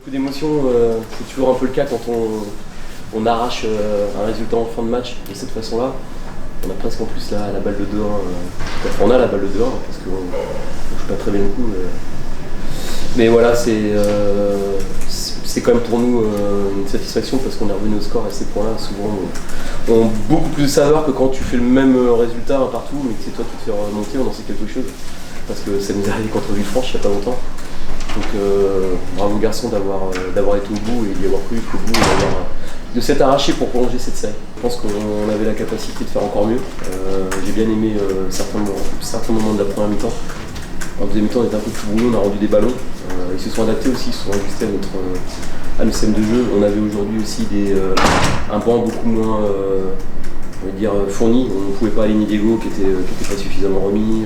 Beaucoup d'émotions, c'est toujours un peu le cas quand on arrache un résultat en fin de match de cette façon-là. On a presque en plus la balle de 2-1. Enfin, on a la balle de 2-1 parce qu'on ne joue pas très bien le coup. Mais voilà, c'est quand même pour nous une satisfaction parce qu'on est revenu au score à ces points-là. Souvent, on beaucoup plus de saveur que quand tu fais le même résultat un partout, mais que c'est toi qui te fais remonter, on en sait quelque chose. Parce que ça nous est arrivé contre Villefranche il n'y a pas longtemps. Donc bravo garçon d'avoir été au bout et d'y avoir cru jusqu'au bout et de s'être arraché pour prolonger cette série. Je pense qu'on avait la capacité de faire encore mieux. J'ai bien aimé certains moments de la première mi-temps. En deuxième mi-temps on était un peu plus brouillon, on a rendu des ballons. Ils se sont adaptés aussi, ils se sont ajustés à nos scènes de jeu. On avait aujourd'hui aussi un banc beaucoup moins fourni. On ne pouvait pas aligner Diego qui était pas suffisamment remis.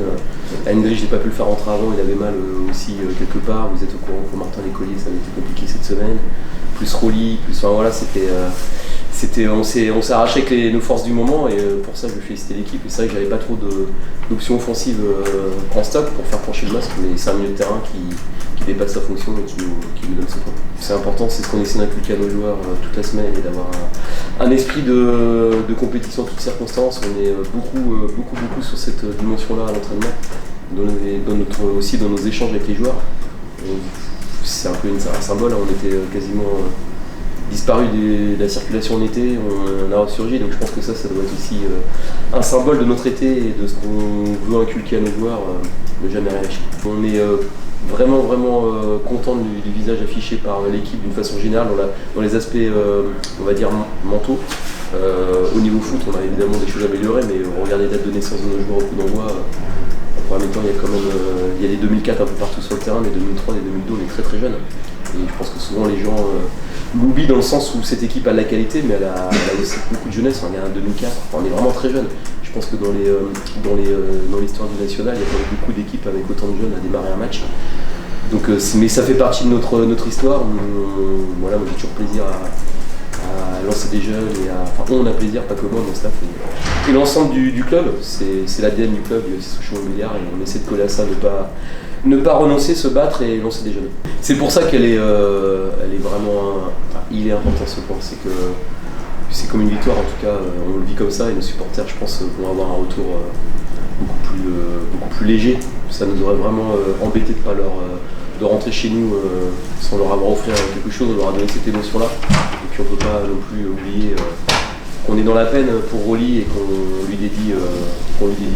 Hendrich, j'ai pas pu le faire rentrer avant, il avait mal aussi quelque part. Vous êtes au courant pour Martin Lécollier, ça avait été compliqué cette semaine. Plus Rolly, enfin voilà, on s'est arraché avec nos forces du moment et pour ça je veux féliciter l'équipe. Et c'est vrai que j'avais pas trop d'options offensives en stock pour faire pencher le masque, mais c'est un milieu de terrain qui dépasse sa fonction et qui nous donne ce point. C'est important, c'est ce qu'on essaie d'inculquer à nos joueurs toute la semaine et d'avoir un esprit de compétition en toutes circonstances. On est beaucoup sur cette dimension-là à l'entraînement, aussi dans nos échanges avec les joueurs. C'est un peu un symbole, on était quasiment disparu de la circulation en été, on a ressurgi, donc je pense que ça doit être aussi un symbole de notre été et de ce qu'on veut inculquer à nos joueurs, ne jamais relâcher. On est vraiment content du visage affiché par l'équipe d'une façon générale dans les aspects on va dire mentaux. Au niveau foot, on a évidemment des choses à améliorer, mais regardez les dates de naissance de nos joueurs au coup d'envoi. En même temps, il y a les 2004 un peu partout sur le terrain, les 2003, les 2002, on est très jeunes. Et je pense que souvent les gens l'oublient dans le sens où cette équipe a de la qualité, mais elle a aussi beaucoup de jeunesse. On est en 2004, on est vraiment très jeunes. Je pense que dans l'histoire du national, il y a pas beaucoup d'équipes avec autant de jeunes à démarrer un match. Donc, mais ça fait partie de notre histoire. Voilà, moi j'ai toujours plaisir à lancer des jeunes on a plaisir, pas que moi, mon staff et l'ensemble du club. C'est l'ADN du club, c'est Sochaux Montbéliard et on essaie de coller à ça, ne pas renoncer, se battre et lancer des jeunes. C'est pour ça qu'elle est vraiment il est important ce point, c'est que c'est comme une victoire, en tout cas on le vit comme ça et nos supporters je pense vont avoir un retour beaucoup plus léger. Ça nous aurait vraiment embêté de rentrer chez nous sans leur avoir offert quelque chose, on leur a donné cette émotion-là. Et puis on ne peut pas non plus oublier qu'on est dans la peine pour Rolly et qu'on lui dédie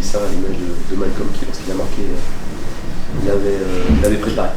ça à l'image de Malcolm qui, lorsqu'il a marqué, il l'avait préparé.